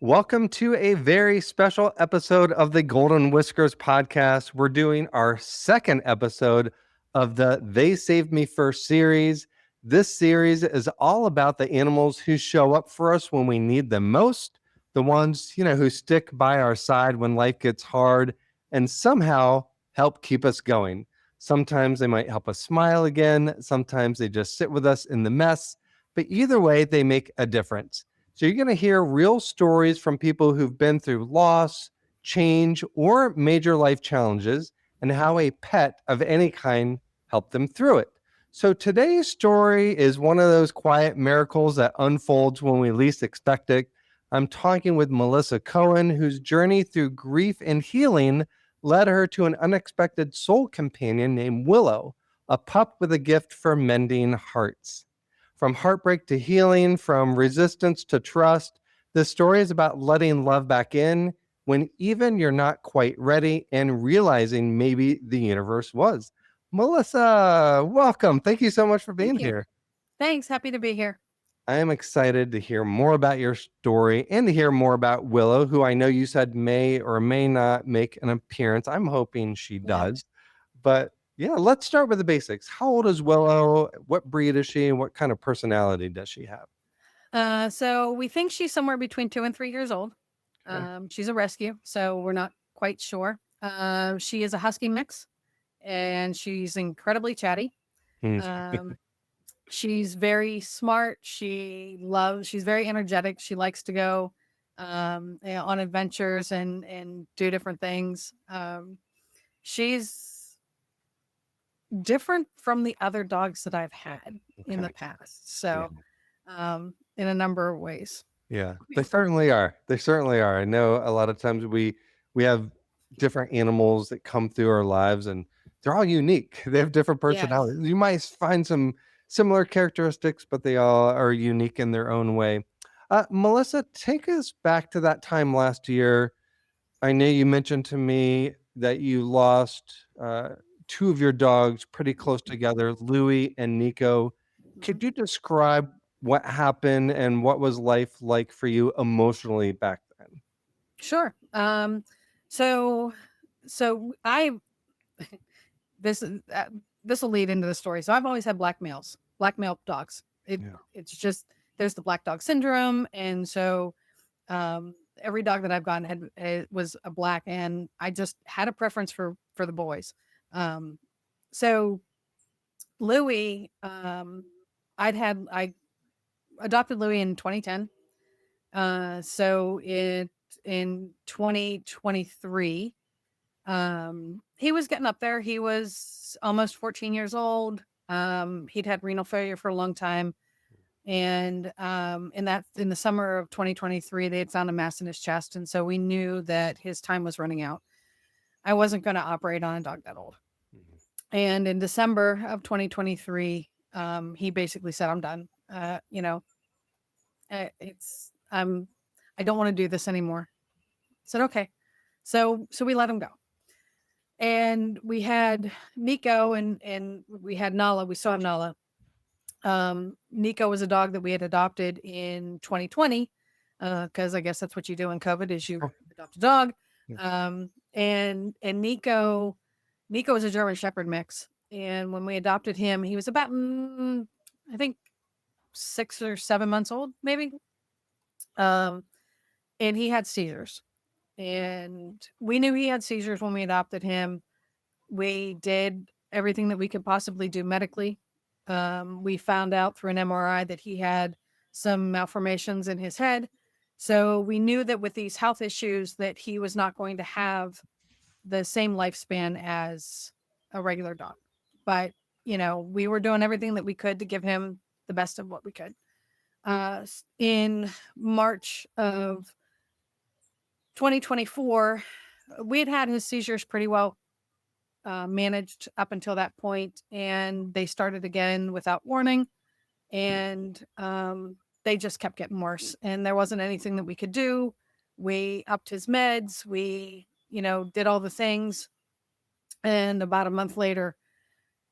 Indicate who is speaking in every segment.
Speaker 1: Welcome to a very special episode of the Golden Whiskers podcast. We're doing our second episode of the They Saved Me First series. This series is all about the animals who show up for us when we need them most, the ones, who stick by our side when life gets hard and somehow help keep us going. Sometimes they might help us smile again. Sometimes they just sit with us in the mess, but either way, they make a difference. So you're going to hear real stories from people who've been through loss, change, or major life challenges, and how a pet of any kind helped them through it. So today's story is one of those quiet miracles that unfolds when we least expect it. I'm talking with Melissa Cohan, whose journey through grief and healing led her to an unexpected soul companion named Willow, a pup with a gift for mending hearts. From heartbreak to healing, from resistance to trust, the story is about letting love back in when even you're not quite ready and realizing maybe the universe was. Melissa, welcome. Thank you so much for being
Speaker 2: Thank you.
Speaker 1: here.
Speaker 2: Thanks. Happy to be here.
Speaker 1: I am excited to hear more about your story and to hear more about Willow, who I know you said may or may not make an appearance. I'm hoping she
Speaker 2: Yeah.
Speaker 1: does. But yeah, let's start with the basics. How old is Willow? What breed is she? And what kind of personality does she have?
Speaker 2: So we think she's somewhere between 2 and 3 years old.
Speaker 1: Okay.
Speaker 2: She's a rescue, so we're not quite sure. She is a husky mix, and she's incredibly chatty.
Speaker 1: Hmm.
Speaker 2: Um, she's very smart. She's very energetic. She likes to go on adventures and do different things. She's different from the other dogs that I've had in the
Speaker 1: Okay.
Speaker 2: past.
Speaker 1: Yeah.
Speaker 2: So in a number of ways.
Speaker 1: Yeah. They certainly are. They certainly are. I know a lot of times we have different animals that come through our lives and they're all unique. They have different
Speaker 2: Yes.
Speaker 1: personalities. You might find some similar characteristics, but they all are unique in their own way. Melissa, take us back to that time last year. I know you mentioned to me that you lost two of your dogs pretty close together, Louie and Niko.
Speaker 2: Mhm.
Speaker 1: Could you describe what happened and what was life like for you emotionally back then?
Speaker 2: Sure. So so I this is this will lead into the story. So I've always had black male dogs.
Speaker 1: Yeah.
Speaker 2: It's just there's the black dog syndrome, and so every dog that I've gotten was a black, and I just had a preference for the boys. Um, so Louis, I adopted Louis in 2010. So it in 2023, he was getting up there. He was almost 14 years old. He'd had renal failure for a long time. And in the summer of 2023, they had found a mass in his chest. And so we knew that his time was running out. I wasn't going to operate on a dog that old.
Speaker 1: Mhm.
Speaker 2: And in December of 2023, he basically said, I'm done. It's I don't want to do this anymore. I said, okay. So we let him go. And we had Niko and we had Nala. We still have Nala. Niko was a dog that we had adopted in 2020 because I guess that's what you do in COVID is you
Speaker 1: Oh,
Speaker 2: adopt a dog.
Speaker 1: yeah.
Speaker 2: And Niko was a German Shepherd mix, and when we adopted him, he was about I think 6 or 7 months old, maybe. Um, and he had seizures, and we knew he had seizures when we adopted him. We did everything that we could possibly do medically. We found out through an MRI that he had some malformations in his head. So we knew that with these health issues that he was not going to have the same lifespan as a regular dog. But, we were doing everything that we could to give him the best of what we could. In March of 2024, we had his seizures pretty well managed up until that point, and they started again without warning, and they just kept getting worse, and there wasn't anything that we could do. We upped his meds, we did all the things, and about a month later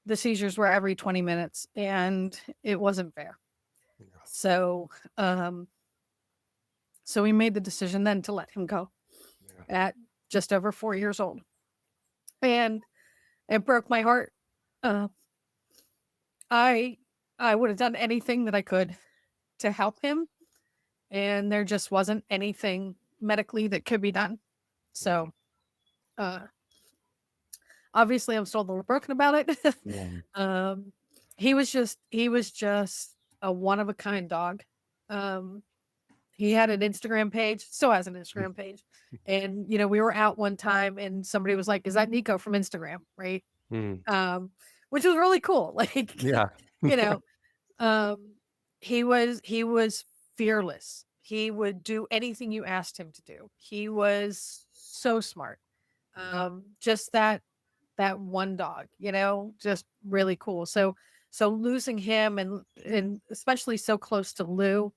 Speaker 2: the seizures were every 20 minutes, and it wasn't fair.
Speaker 1: Yeah.
Speaker 2: So um So we made the decision then to let him go
Speaker 1: Yeah.
Speaker 2: at just over 4 years old. And it broke my heart. Uh, I I would have done anything that I could to help him, and there just wasn't anything medically that could be done. So, uh, obviously, I'm still a little broken about it.
Speaker 1: Yeah.
Speaker 2: um, he was just a one of a kind dog. Um, he had an Instagram page, still has an Instagram page, and we were out one time, and somebody was like, "Is that Niko from Instagram?" Right?
Speaker 1: Mm.
Speaker 2: Um, which was really cool. Like,
Speaker 1: Yeah.
Speaker 2: you know, Um, he was fearless. He would do anything you asked him to do. He was so smart. Just that one dog, just really cool. So losing him and especially so close to Lou,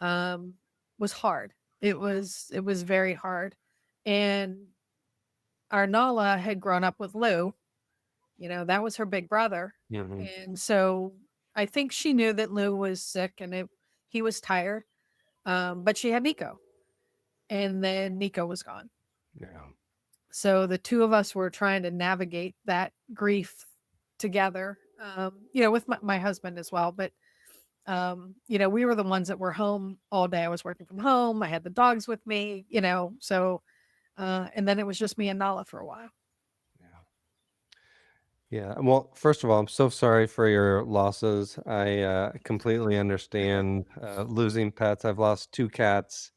Speaker 2: um, was hard. It was very hard. And our Nala had grown up with Lou, that was her big brother.
Speaker 1: Mhm.
Speaker 2: And so I think she knew that Lou was sick and he was tired. But she had Niko, and then Niko was gone.
Speaker 1: Yeah.
Speaker 2: So the two of us were trying to navigate that grief together, with my husband as well. But, we were the ones that were home all day. I was working from home. I had the dogs with me, so, and then it was just me and Nala for a while.
Speaker 1: Yeah. Yeah. Well, first of all, I'm so sorry for your losses. I completely understand losing pets. I've lost two cats,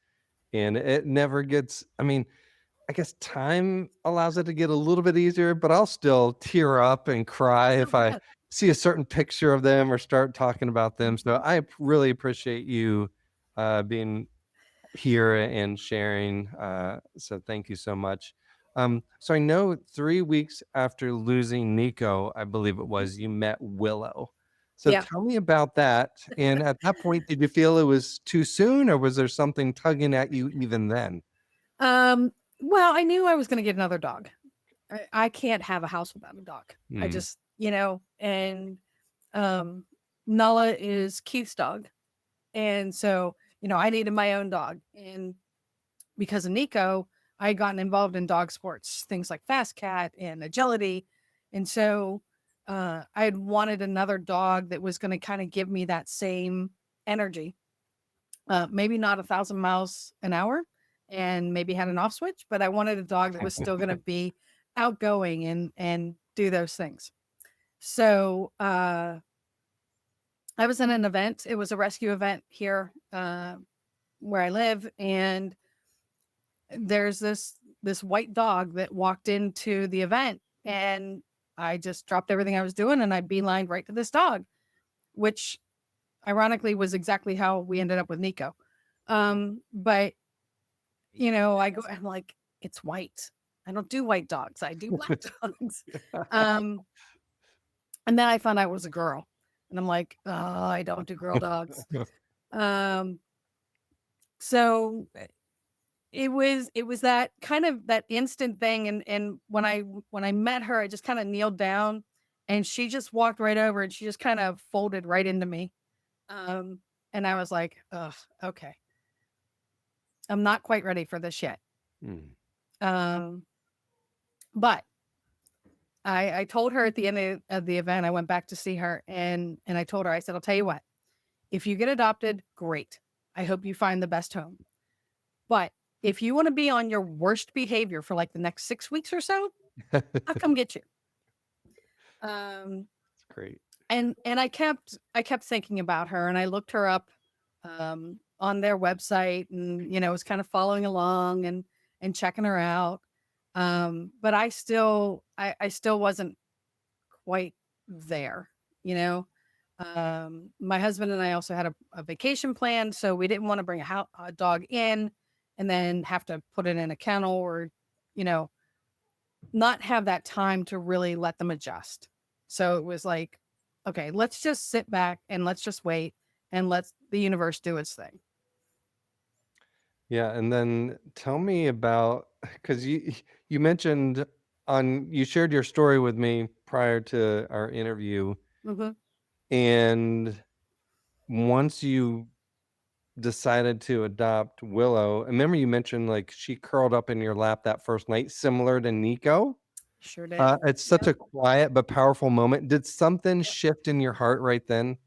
Speaker 1: and it never gets, I mean, I guess time allows it to get a little bit easier, but I'll still tear up and cry if
Speaker 2: Oh,
Speaker 1: I
Speaker 2: yeah.
Speaker 1: see a certain picture of them or start talking about them. So
Speaker 2: Mhm.
Speaker 1: really appreciate you being here and sharing. So thank you so much. So I know 3 weeks after losing Niko, I believe it
Speaker 2: Mhm.
Speaker 1: was, you met Willow. So
Speaker 2: Yeah.
Speaker 1: tell me about that. And at that point, did you feel it was too soon, or was there something tugging at you even then?
Speaker 2: Um, well, I knew I was going to get another dog. I can't have a house without a dog. I
Speaker 1: Mm.
Speaker 2: just, and um Nala is Keith's dog. And so, I needed my own dog. And because of Niko, I had gotten involved in dog sports, things like fast cat and agility. And so I had wanted another dog that was going to kind of give me that same energy. Maybe not 1,000 miles an hour and maybe had an off switch, but I wanted a dog that was still going to be outgoing and do those things. So I was in an event. It was a rescue event here where I live, and there's this white dog that walked into the event, and I just dropped everything I was doing and I beelined right to this dog, which ironically was exactly how we ended up with Niko. But I'm like, it's white. I don't do white dogs. I do black dogs. Um, and then I found out it was a girl. And I'm like, oh, I don't do girl dogs. Um, so it was that kind of that instant thing. And when I met her, I just kind of kneeled down and she just walked right over and she just kind of folded right into me. Um, and I was like, ugh, okay. I'm not quite ready for this yet.
Speaker 1: Mm.
Speaker 2: Um, but I told her at the end of the event, I went back to see her and I told her, I said, I'll tell you what, if you get adopted, great. I hope you find the best home. But if you want to be on your worst behavior for like the next 6 weeks or so, I'll come get you. Um,
Speaker 1: It's great.
Speaker 2: and I kept thinking about her and I looked her up on their website and was kind of following along and checking her out. But I still wasn't quite there, you know. My husband and I also had a vacation plan, so we didn't want to bring a dog in and then have to put it in a kennel or, you know, not have that time to really let them adjust. So it was like, okay, let's just sit back and let's just wait and let the universe do its thing.
Speaker 1: Yeah, and then tell me about, because you mentioned you shared your story with me prior to our interview,
Speaker 2: Hmm.
Speaker 1: and once you decided to adopt Willow, and remember you mentioned like she curled up in your lap that first night, similar to Niko.
Speaker 2: Sure did.
Speaker 1: It's such a quiet but powerful moment. Did something shift in your heart right then?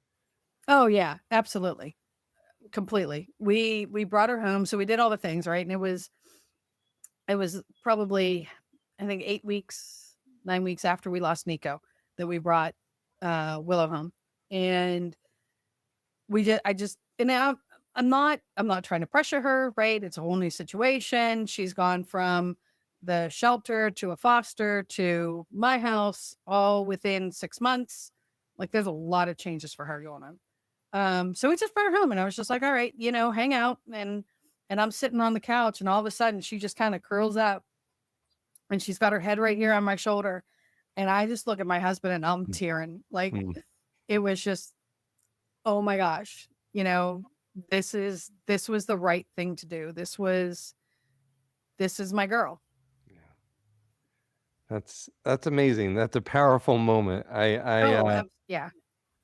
Speaker 2: Oh yeah, absolutely. Completely. We brought her home, so we did all the things, right? And it was probably, I think, 8 weeks, 9 weeks after we lost Niko that we brought Willow home. And I just, and now I'm not trying to pressure her, right? It's a whole new situation. She's gone from the shelter to a foster to my house all within 6 months. Like there's a lot of changes for her going on. So we just brought her home and I was just like, all right, hang out. And I'm sitting on the couch and all of a sudden she just kind of curls up and she's got her head right here on my shoulder. And I just look at my husband and I'm tearing. Like
Speaker 1: Mm.
Speaker 2: it was just, oh my gosh, this was the right thing to do. This is my girl.
Speaker 1: That's amazing. That's a powerful moment.
Speaker 2: Yeah.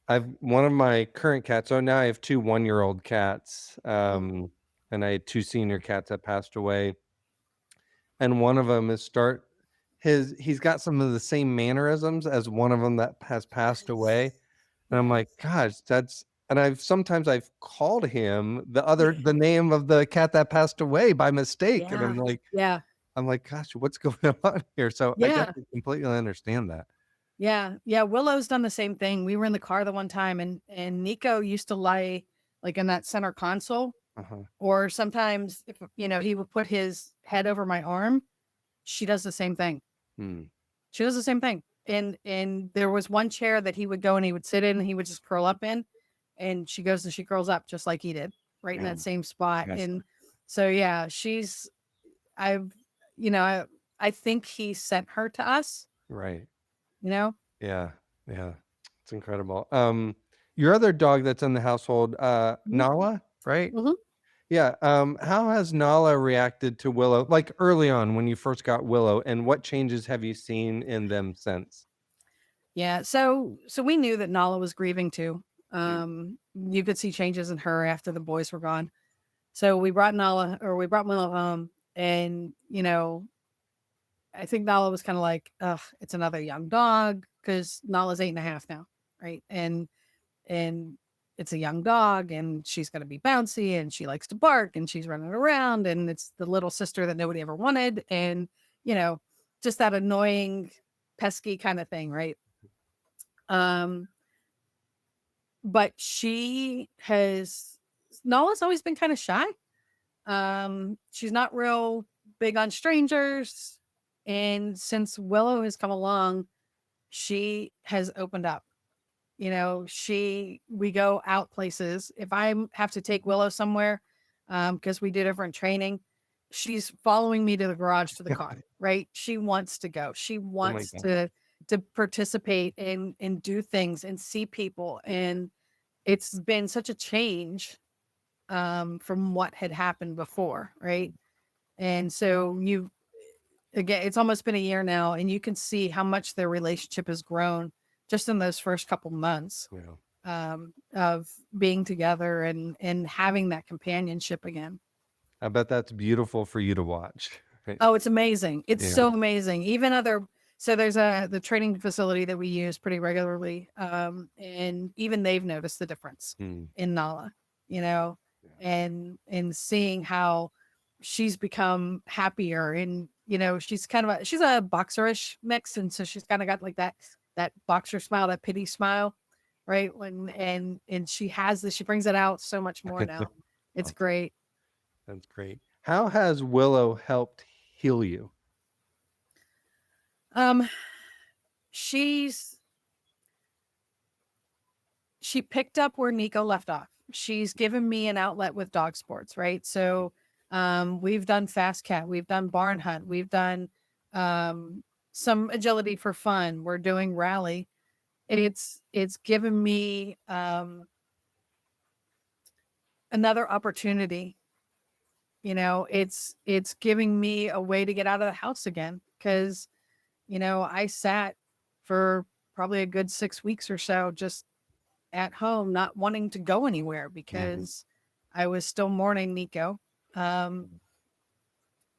Speaker 1: I've one of my current cats. So now I have 2 one-year-old cats. And I had 2 senior cats that passed away. And one of them he's got some of the same mannerisms as one of them that has passed away. And I'm like, gosh, and I've called him the name of the cat that passed away by mistake. And
Speaker 2: Yeah.
Speaker 1: I'm like, gosh, what's going on here? So I
Speaker 2: Yeah.
Speaker 1: definitely completely understand that.
Speaker 2: Yeah. Yeah. Willow's done the same thing. We were in the car the one time and Niko used to lie like in that center console.
Speaker 1: Uh-huh.
Speaker 2: Or sometimes if he would put his head over my arm, she does the same thing. She does the same thing. And there was one chair that he would go and he would sit in and he would just curl up in. And she goes and she curls up just like he did, right in that same spot.
Speaker 1: Yes.
Speaker 2: And so yeah, I think he sent her to us.
Speaker 1: Right.
Speaker 2: Yeah.
Speaker 1: Yeah. It's incredible. Your other dog that's in the household, Nala, right?
Speaker 2: Mm-hmm.
Speaker 1: Yeah. How has Nala reacted to Willow, like early on when you first got Willow, and what changes have you seen in them since?
Speaker 2: Yeah. So we knew that Nala was grieving too. You could see changes in her after the boys were gone. So we brought Willow home and, I think Nala was kind of like, ugh, it's another young dog because Nala's 8.5 now. Right. And it's a young dog and she's going to be bouncy and she likes to bark and she's running around and it's the little sister that nobody ever wanted. And, just that annoying, pesky kind of thing. Right. But Nala's always been kind of shy. She's not real big on strangers. And since Willow has come along, she has opened up. We go out places. If I have to take Willow somewhere, because we do different training, she's following me to the garage to the car, right? She wants to go. She wants to participate and do things and see people. And it's been such a change from what had happened before, right? And so again, it's almost been a year now, and you can see how much their relationship has grown just in those first couple months of being together and having that companionship again.
Speaker 1: I bet that's beautiful for you to watch. Right?
Speaker 2: Oh, it's amazing. It's so amazing. So there's the training facility that we use pretty regularly. And even they've noticed the difference in Nala, and seeing how she's become happier and, she's a boxerish mix. And so she's kind of got like that boxer smile, that pity smile, right? And she brings it out so much more now. It's great.
Speaker 1: That's great. How has Willow helped heal you?
Speaker 2: She picked up where Niko left off. She's given me an outlet with dog sports, right? So we've done fast cat, we've done barn hunt, we've done some agility for fun. We're doing rally. It's given me another opportunity. It's giving me a way to get out of the house again because I sat for probably a good 6 weeks or so just at home, not wanting to go anywhere because I was still mourning Niko. Um,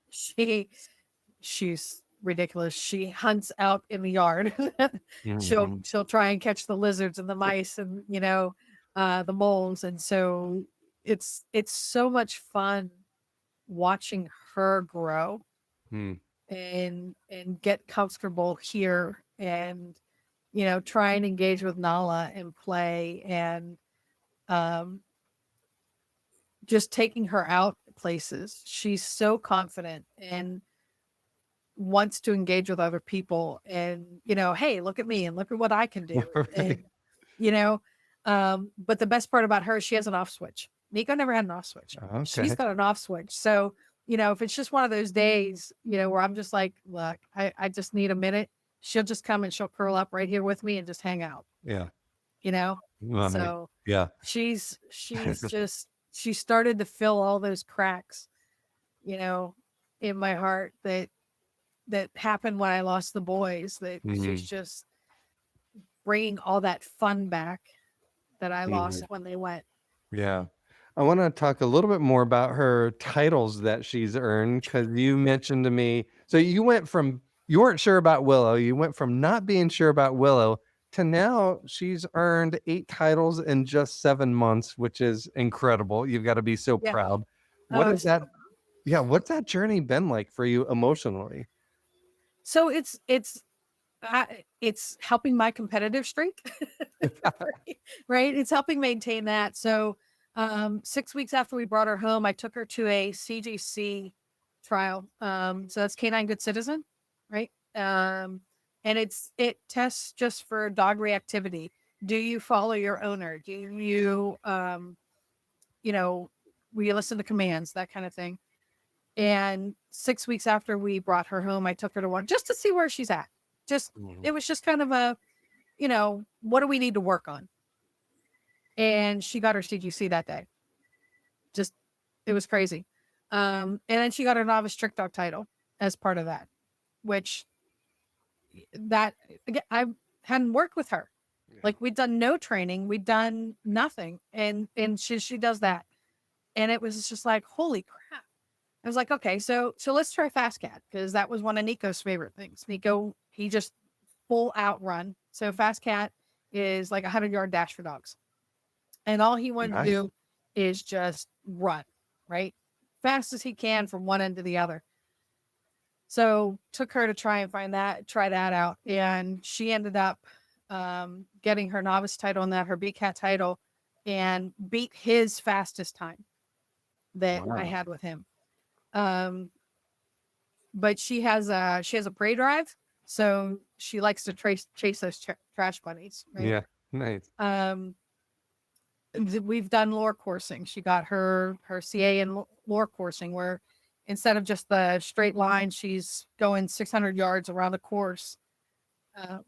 Speaker 2: she she's ridiculous. She hunts out in the yard.
Speaker 1: Mhm.
Speaker 2: She'll try and catch the lizards and the mice and the moles. And so it's so much fun watching her grow
Speaker 1: Mm.
Speaker 2: and get comfortable here and try and engage with Nala and play and um just taking her out places. She's so confident and wants to engage with other people and hey, look at me and look at what I can do.
Speaker 1: Right.
Speaker 2: And you know but the best part about her, she has an off switch. Niko never had an off switch. She's
Speaker 1: Okay.
Speaker 2: got an off switch. So if it's just one of those days where I'm just like, look, I just need a minute, she'll just come and she'll curl up right here with me and just hang out.
Speaker 1: Yeah.
Speaker 2: you know
Speaker 1: Right.
Speaker 2: so
Speaker 1: Yeah.
Speaker 2: she's just she started to fill all those cracks you know in my heart that happened when I lost the boys, that she's
Speaker 1: Mhm.
Speaker 2: just bringing all that fun back that I lost
Speaker 1: Mhm.
Speaker 2: when they went.
Speaker 1: Yeah. I want to talk a little bit more about her titles that she's earned because you mentioned to me. So you weren't sure about Willow. You went from not being sure about Willow to now she's earned 8 titles in just 7 months, which is incredible. You've got to be so
Speaker 2: Yeah.
Speaker 1: proud. What
Speaker 2: Oh,
Speaker 1: is that? Yeah. What's that journey been like for you emotionally?
Speaker 2: so it's helping my competitive streak. Right, it's helping maintain that. So 6 weeks after we brought her home, I took her to a CGC trial. So that's canine good citizen, right? And it tests just for dog reactivity. Do you follow your owner? Do you you know will you listen to commands, that kind of thing? And 6 weeks after we brought her home, I took her to one just to see where she's at. Just
Speaker 1: Mhm.
Speaker 2: it was just kind of a, what do we need to work on? And she got her CGC that day. Just it was crazy. And then she got her novice trick dog title as part of that, which that again, I hadn't worked with her.
Speaker 1: Yeah.
Speaker 2: Like, we'd done no training, we'd done nothing, and she does that, and it was just like, holy crap! I was like, okay, so let's try Fast Cat, because that was one of Niko's favorite things. Niko, he just full out run. So Fast Cat is like 100-yard dash for dogs, and all he wanted to
Speaker 1: Nice.
Speaker 2: do is just run, right, fast as he can from one end to the other. So took her to try that out, and she ended up getting her novice title and that her B cat title, and beat his fastest time that I
Speaker 1: Wow.
Speaker 2: had with him. Um, but she has a prey drive, so she likes to chase those trash bunnies, right?
Speaker 1: Yeah. Nice.
Speaker 2: Um, we've done lure coursing. She got her CA in lure coursing, where instead of just the straight line, she's going 600 yards around the course,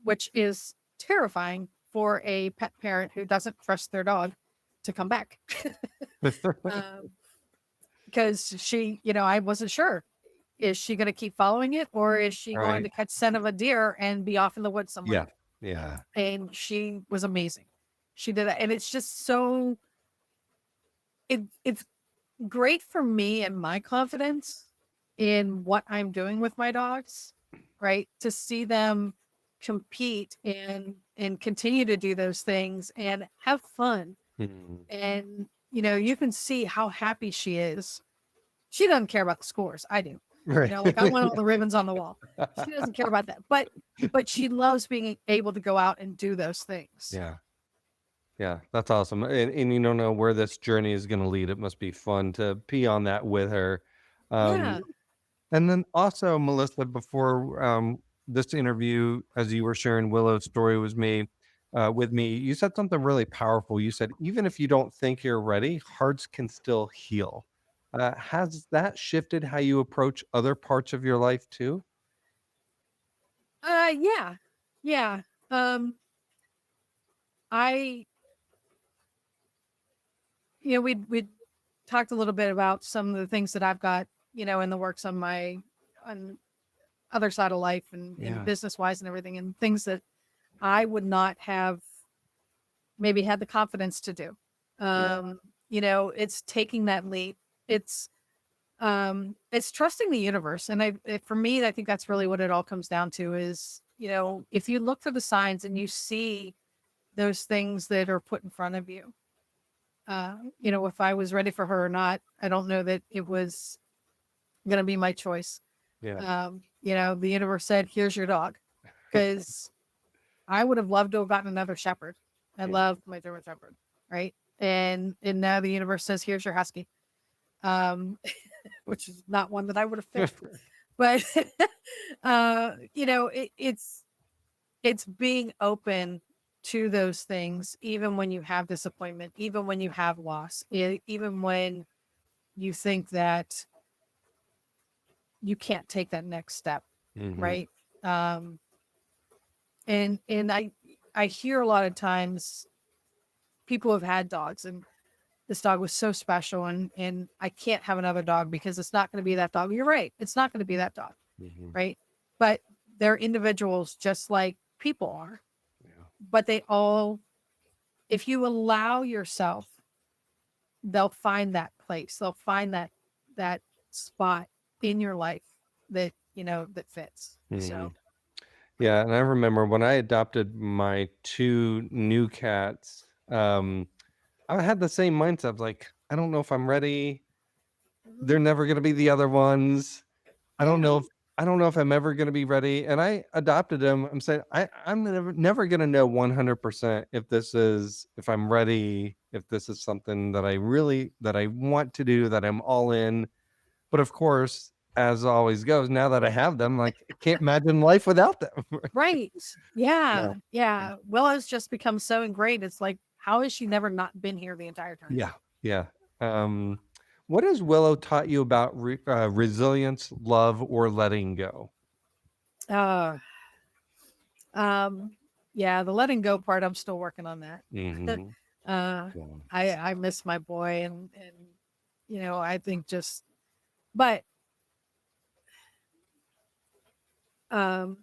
Speaker 2: which is terrifying for a pet parent who doesn't trust their dog to come back. Because I wasn't sure. Is she going to keep following it, or is she going
Speaker 1: Right.
Speaker 2: to catch scent of a deer and be off in the woods somewhere?
Speaker 1: Yeah. Yeah.
Speaker 2: And she was amazing. She did that. And it's just so, it's great for me and my confidence in what I'm doing with my dogs, right? To see them compete and continue to do those things and have fun.
Speaker 1: Mhm.
Speaker 2: And you can see how happy she is. She doesn't care about the scores. I do.
Speaker 1: Right.
Speaker 2: Like, I want all the ribbons on the wall. She doesn't care about that. But she loves being able to go out and do those things.
Speaker 1: Yeah. Yeah, that's awesome. And you don't know where this journey is going to lead. It must be fun to pee on that with her.
Speaker 2: Yeah.
Speaker 1: And then also, Melissa, before this interview, as you were sharing Willow's story with me, you said something really powerful. You said, even if you don't think you're ready, hearts can still heal. Has that shifted how you approach other parts of your life too?
Speaker 2: Yeah. Yeah. Um, I, we talked a little bit about some of the things that I've got, in the works on other side of life and
Speaker 1: Yeah.
Speaker 2: business wise and everything, and things that I would not have maybe had the confidence to do.
Speaker 1: Yeah.
Speaker 2: Um, it's taking that leap. It's trusting the universe. And for me, I think that's really what it all comes down to is, if you look for the signs and you see those things that are put in front of you, if I was ready for her or not, I don't know that it was going to be my choice.
Speaker 1: Yeah.
Speaker 2: The universe said, here's your dog. Because I would have loved to have gotten another shepherd. I
Speaker 1: Yeah.
Speaker 2: loved my German shepherd. Right. And now the universe says, here's your husky. Which is not one that I would have picked. But it's being open to those things, even when you have disappointment, even when you have loss, even when you think that you can't take that next step,
Speaker 1: Mhm.
Speaker 2: right? And I hear a lot of times people have had dogs and this dog was so special and I can't have another dog because it's not going to be that dog. You're right. It's not going to be that dog.
Speaker 1: Mhm.
Speaker 2: Right. But they're individuals just like people are.
Speaker 1: Yeah.
Speaker 2: But if you allow yourself, they'll find that place. They'll find that spot in your life that fits. So
Speaker 1: Mhm. Yeah, and I remember when I adopted my 2 new cats, I had the same mindset, like, I don't know if I'm ready. They're never gonna be the other ones. I don't know
Speaker 2: yeah.
Speaker 1: if I don't know if I'm ever gonna be ready, and I adopted them. I'm saying I'm never gonna know 100% if I'm ready, if this is something that I want to do, that I'm all in. But of course, as always goes, now that I have them, like, I can't imagine life without them.
Speaker 2: Right.
Speaker 1: Yeah.
Speaker 2: Yeah. Yeah. Willow's just become so ingrained. It's like, how has she never not been here the entire time?
Speaker 1: Yeah, yeah. Um, what has Willow taught you about resilience, love, or letting go?
Speaker 2: Uh um yeah, the letting go part, I'm still working on that.
Speaker 1: Mhm.
Speaker 2: uh
Speaker 1: Yeah.
Speaker 2: I miss my boy and I think just but um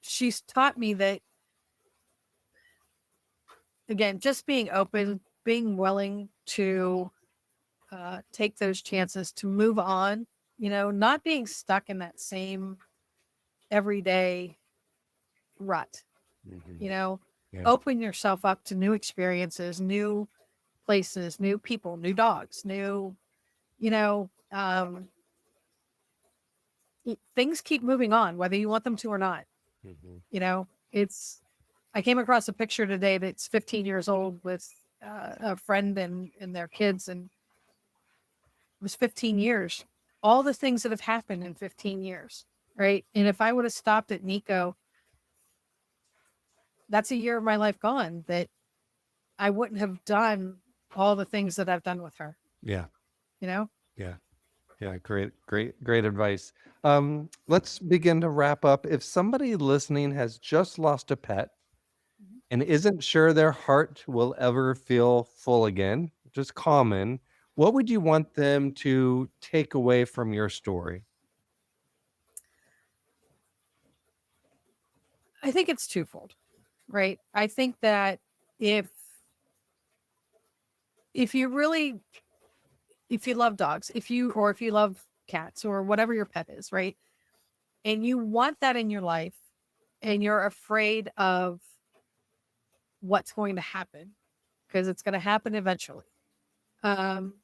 Speaker 2: she's taught me that, again, just being open, being willing to take those chances to move on, not being stuck in that same everyday rut,
Speaker 1: Mhm.
Speaker 2: you know,
Speaker 1: Yeah.
Speaker 2: open yourself up to new experiences, new places, new people, new dogs, new, you know, um, things keep moving on, whether you want them to or not.
Speaker 1: Mhm.
Speaker 2: I came across a picture today that's 15 years old with a friend and their kids, and it was 15 years. All the things that have happened in 15 years, right? And if I would have stopped at Niko, that's a year of my life gone that I wouldn't have done all the things that I've done with her,
Speaker 1: Yeah.
Speaker 2: you know?
Speaker 1: Yeah. Yeah. Great advice. Let's begin to wrap up. If somebody listening has just lost a pet and isn't sure their heart will ever feel full again, which is common, what would you want them to take away from your story?
Speaker 2: I think it's twofold, right? I think that if if you really if you love dogs, if you love cats or whatever your pet is, right? And you want that in your life and you're afraid of what's going to happen because it's going to happen eventually. Um,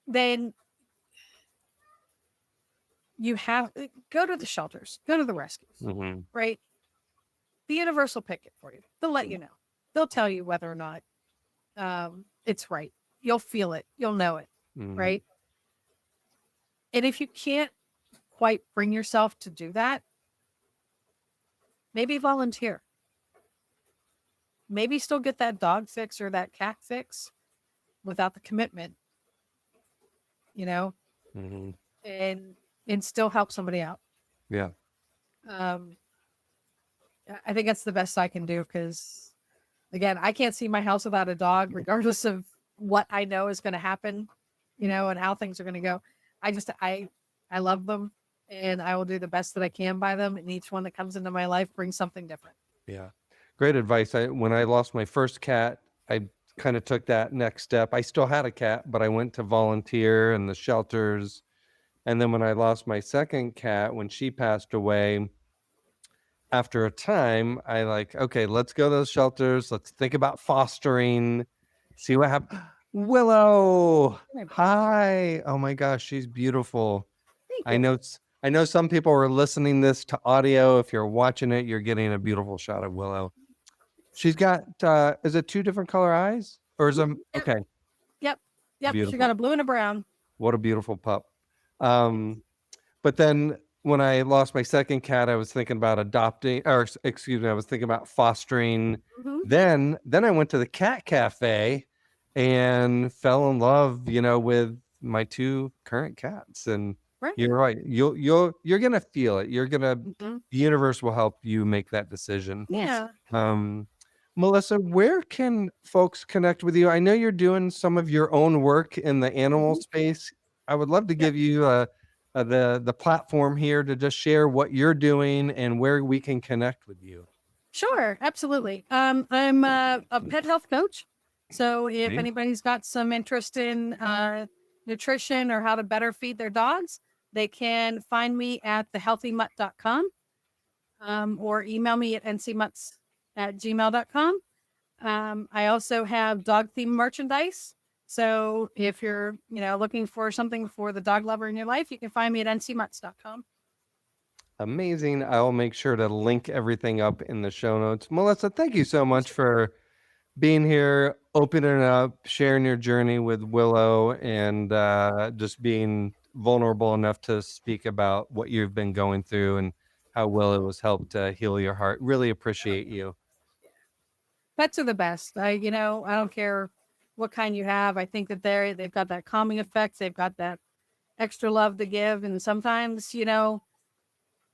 Speaker 2: then you have go to the shelters, go to the rescues,
Speaker 1: Mhm.
Speaker 2: right? The universe will pick it for you. They'll let you know. They'll tell you whether or not it's right. You'll feel it. You'll know it,
Speaker 1: Mhm.
Speaker 2: right? And if you can't quite bring yourself to do that, maybe volunteer. Maybe still get that dog fix or that cat fix without the commitment, you know,
Speaker 1: Mhm.
Speaker 2: and and still help somebody out.
Speaker 1: Yeah.
Speaker 2: Um, I think that's the best I can do because, again, I can't see my house without a dog, regardless of what I know is going to happen, and how things are going to go. I love them, and I will do the best that I can by them. And each one that comes into my life brings something different.
Speaker 1: Yeah. Great advice. When I lost my first cat, I kind of took that next step. I still had a cat, but I went to volunteer in the shelters. And then when I lost my second cat, when she passed away, after a time, I like, okay, let's go to those shelters. Let's think about fostering, see what happens. Willow,
Speaker 2: My bad.
Speaker 1: hi. Oh my gosh, she's beautiful.
Speaker 2: Thank
Speaker 1: I
Speaker 2: you.
Speaker 1: know I know some people are listening this to audio. If you're watching it, you're getting a beautiful shot of Willow. She's got is it two different color eyes? Or is them
Speaker 2: Yep.
Speaker 1: okay.
Speaker 2: Yep. Yep. She
Speaker 1: Beautiful.
Speaker 2: got a blue and a brown.
Speaker 1: What a beautiful pup. But then when I lost my second cat, I was thinking about adopting, or excuse me, I was thinking about fostering.
Speaker 2: Mhm.
Speaker 1: Then I went to the cat cafe and fell in love, with my two current cats. And
Speaker 2: Right.
Speaker 1: you're right. You're gonna feel it.
Speaker 2: Mhm.
Speaker 1: The universe will help you make that decision.
Speaker 2: Yeah.
Speaker 1: Um, Melissa, where can folks connect with you? I know you're doing some of your own work in the animal
Speaker 2: Mhm.
Speaker 1: space. I would love to
Speaker 2: Yep.
Speaker 1: give you the platform here to just share what you're doing and where we can connect with you.
Speaker 2: Sure. Absolutely. I'm a pet health coach. So if
Speaker 1: Okay.
Speaker 2: anybody's got some interest in nutrition or how to better feed their dogs, they can find me at thehealthymutt.com or email me at ncmutts@gmail.com. I also have dog themed merchandise. So if you're, looking for something for the dog lover in your life, you can find me at ncmutts.com.
Speaker 1: Amazing. I'll make sure to link everything up in the show notes. Melissa, thank you so much for being here, opening up, sharing your journey with Willow, and just being vulnerable enough to speak about what you've been going through and how Willow has helped heal your heart. Really appreciate you.
Speaker 2: Pets are the best. I don't care what kind you have. I think that they've got that calming effect. They've got that extra love to give. And sometimes,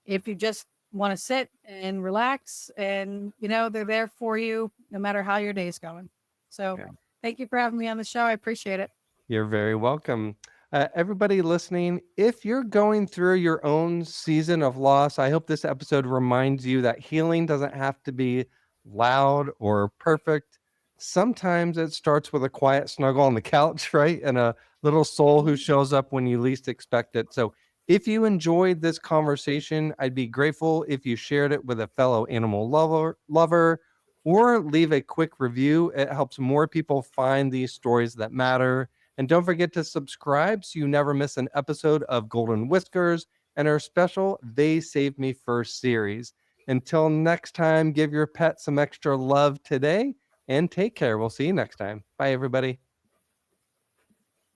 Speaker 2: if you just want to sit and relax and, they're there for you no matter how your day's going. So
Speaker 1: Yeah.
Speaker 2: thank you for having me on the show. I appreciate it.
Speaker 1: You're very welcome. Everybody listening, if you're going through your own season of loss, I hope this episode reminds you that healing doesn't have to be loud or perfect. Sometimes it starts with a quiet snuggle on the couch, right? And a little soul who shows up when you least expect it. So, if you enjoyed this conversation, I'd be grateful if you shared it with a fellow animal lover or leave a quick review. It helps more people find these stories that matter. And don't forget to subscribe so you never miss an episode of Golden Whiskers and our special They Saved Me First series. Until next time, give your pet some extra love today and take care. We'll see you next time. Bye, everybody.